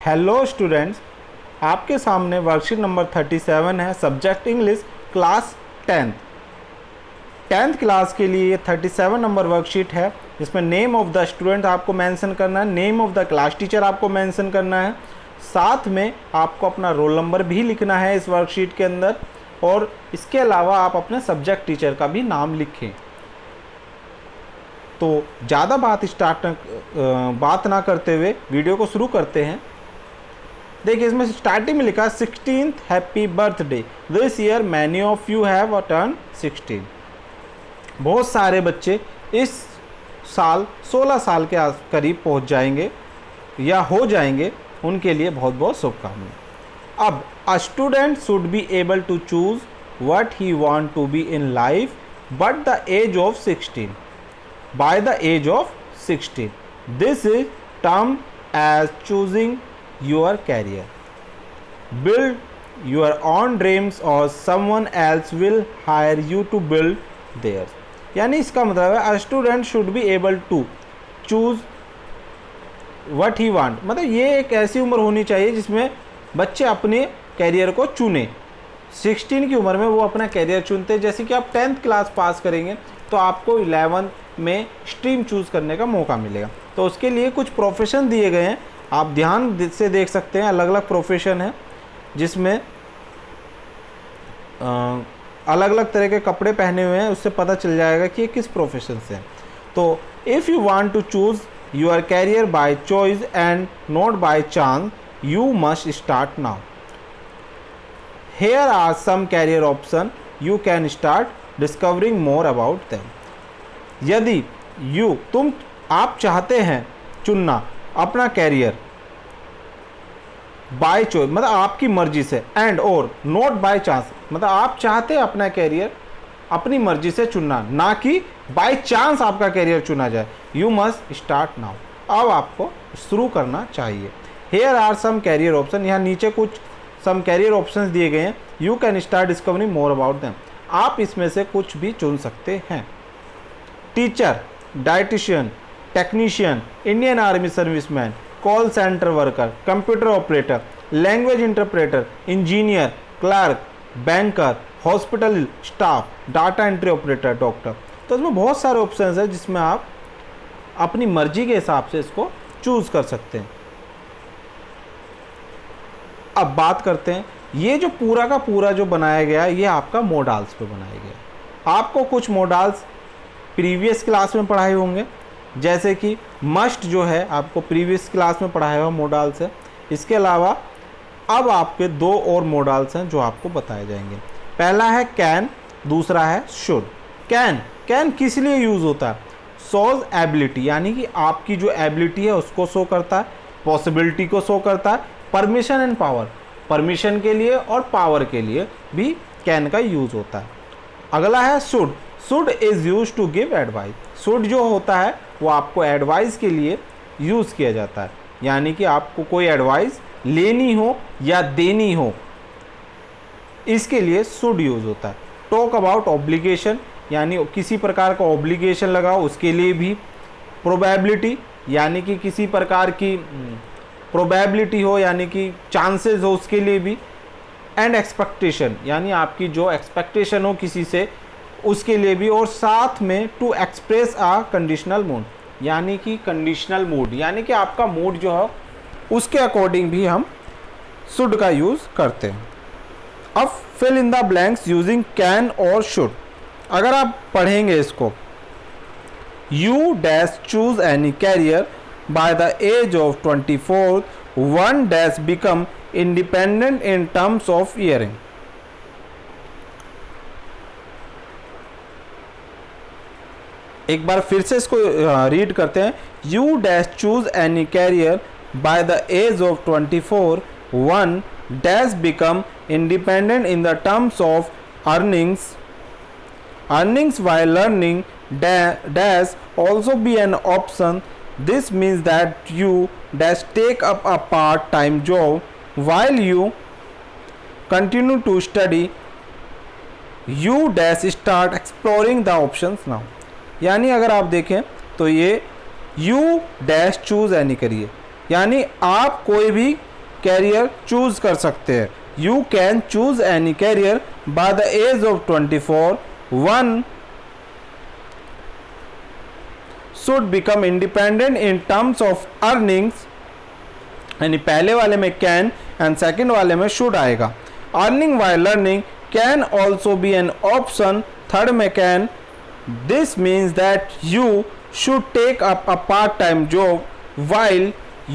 Hello students, आपके सामने worksheet number 37 है। Subject English, class 10th class के लिए ये 37 नंबर वर्कशीट है, जिसमें नेम ऑफ द स्टूडेंट आपको मेंशन करना है, name of the class teacher आपको मेंशन करना है, साथ में आपको अपना रोल नंबर भी लिखना है इस वर्कशीट के अंदर, और इसके अलावा आप अपने सब्जेक्ट टीचर का भी नाम लिखें। तो ज़्यादा बात ना करते हुए वीडियो को शुरू करते हैं। देखिए, इसमें स्टार्टिंग में लिखा 16th happy birthday, this year many of you have turn 16। बहुत सारे बच्चे इस साल 16 साल के करीब पहुंच जाएंगे या हो जाएंगे, उनके लिए बहुत बहुत शुभकामनाएं। अब a student should be able to choose what he want to be in life but the age of 16 by the age of 16. This is termed as choosing your career. Build your own dreams or someone else will hire you to build theirs. यानी इसका मतलब है a student should be able to choose what he want। मतलब ये एक ऐसी उम्र होनी चाहिए जिसमें बच्चे अपने कैरियर को चुने। 16 की उम्र में वो अपना कैरियर चुनते हैं। जैसे कि आप 10th क्लास पास करेंगे तो आपको 11th में स्ट्रीम चूज़ करने का मौका मिलेगा। तो उसके लिए कुछ प्रोफेशन दिए गए हैं, आप ध्यान से देख सकते हैं। अलग अलग प्रोफेशन है जिसमें अलग अलग तरह के कपड़े पहने हुए हैं, उससे पता चल जाएगा कि ये किस प्रोफेशन से हैं। तो if you want to choose your career by choice and not by chance, you must start now. Here are some career option you can start discovering more about them. यदि आप चाहते हैं चुनना अपना कैरियर बाय चॉइस, मतलब आपकी मर्जी से, एंड और नॉट बाय चांस, मतलब आप चाहते हैं अपना कैरियर अपनी मर्जी से चुनना, ना कि बाय चांस आपका कैरियर चुना जाए, यू मस्ट स्टार्ट नाउ। अब आपको शुरू करना चाहिए। Here are some career option, यहाँ नीचे कुछ सम कैरियर ऑप्शंस दिए गए हैं। You can start discovering more about them. आप इसमें से कुछ भी चुन सकते हैं। Teacher, dietitian, technician, Indian army serviceman, call centre worker, computer operator, language interpreter, engineer, clerk, banker, hospital staff, data entry operator, doctor. तो इसमें बहुत सारे ऑप्शंस हैं जिसमें आप अपनी मर्जी के हिसाब से इसको चूज कर सकते हैं। अब बात करते हैं, ये जो पूरा का पूरा जो बनाया गया है, ये आपका मोडाल्स पे बनाया गया है। आपको कुछ मोडाल्स प्रीवियस क्लास में पढ़ाए होंगे, जैसे कि मस्ट जो है आपको प्रीवियस क्लास में पढ़ाया हुआ मोडाल्स है। इसके अलावा अब आपके दो और मोडाल्स हैं जो आपको बताए जाएंगे। पहला है कैन, दूसरा है शुड। कैन किस लिए यूज़ होता है? शोज एबिलिटी, यानी कि आपकी जो एबिलिटी है उसको शो करता है, पॉसिबिलिटी को शो करता है, परमिशन एंड पावर, परमिशन के लिए और पावर के लिए भी कैन का यूज़ होता है। अगला है should. Should is use to give advice. Should जो होता है वो आपको एडवाइस के लिए यूज़ किया जाता है, यानी कि आपको कोई एडवाइस लेनी हो या देनी हो, इसके लिए शुड यूज़ होता है। टॉक अबाउट ऑब्लिगेशन, यानी किसी प्रकार का ऑब्लिगेशन लगाओ, उसके लिए भी। प्रोबेबिलिटी, यानी कि किसी प्रकार की प्रोबेबिलिटी हो, यानी कि चांसेस हो, उसके लिए भी। एंड एक्सपेक्टेशन, यानी आपकी जो एक्सपेक्टेशन हो किसी से, उसके लिए भी। और साथ में to express a conditional mood, यानी कि कंडीशनल मूड, यानी कि आपका मूड जो है उसके अकॉर्डिंग भी हम शुड का यूज़ करते हैं। अब fill in the blanks using can और शुड। अगर आप पढ़ेंगे इसको, you dash choose any career by the age of 24, one dash become independent in terms of earning. एक बार फिर से इसको रीड करते हैं। You dash choose any career by the age of 24, one dash become independent in the terms of earnings while learning dash also be an option. This means that you dash take up a part-time job while you continue to study. You dash start exploring the options now. यानी अगर आप देखें तो ये you dash choose any करिए, यानी आप कोई भी कैरियर चूज कर सकते हैं। You can choose any career by the age of 24 one should become independent in terms of earnings, यानी पहले वाले में कैन एंड सेकंड वाले में शुड आएगा। Earning while learning can also be an option, third में can. This means that you should take up a part-time job while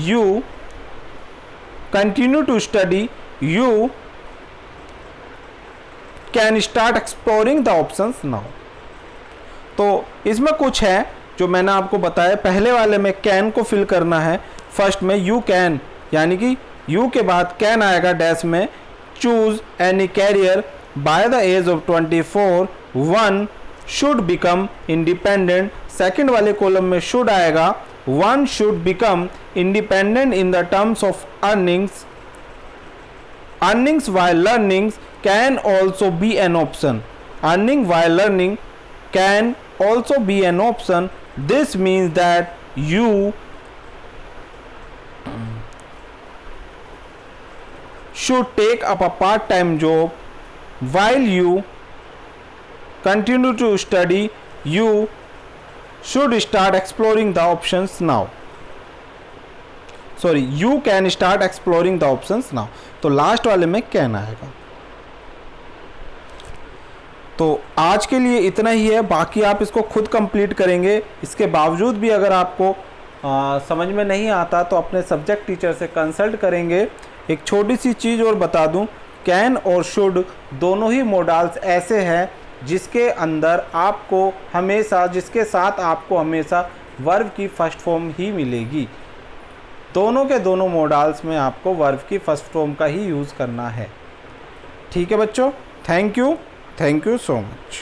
you continue to study. You can start exploring the options now. तो इसमें कुछ है जो मैंने आपको बताया। पहले वाले में कैन को फिल करना है, फर्स्ट में यू कैन, यानी कि यू के बाद कैन आएगा डैश में। Choose any career by the age of 24 one should become independent, second वाले कॉलम में शुड आएगा। One should become independent in the terms of earnings. Earnings while learnings can also be an option. Earning while learning can also be an option. This means that you should take up a part-time job while you continue to study. You should start exploring the options now. Sorry, you can start exploring the options now. तो last वाले में can आएगा। तो आज के लिए इतना ही है, बाकी आप इसको खुद कंप्लीट करेंगे। इसके बावजूद भी अगर आपको समझ में नहीं आता तो अपने सब्जेक्ट टीचर से कंसल्ट करेंगे। एक छोटी सी चीज़ और बता दूं, कैन और शुड दोनों ही मोडाल्स ऐसे हैं जिसके अंदर आपको हमेशा, जिसके साथ आपको हमेशा वर्ब की फर्स्ट फॉर्म ही मिलेगी। दोनों के दोनों मोडाल्स में आपको वर्ब की फर्स्ट फॉर्म का ही यूज़ करना है। ठीक है बच्चों, थैंक यू so much.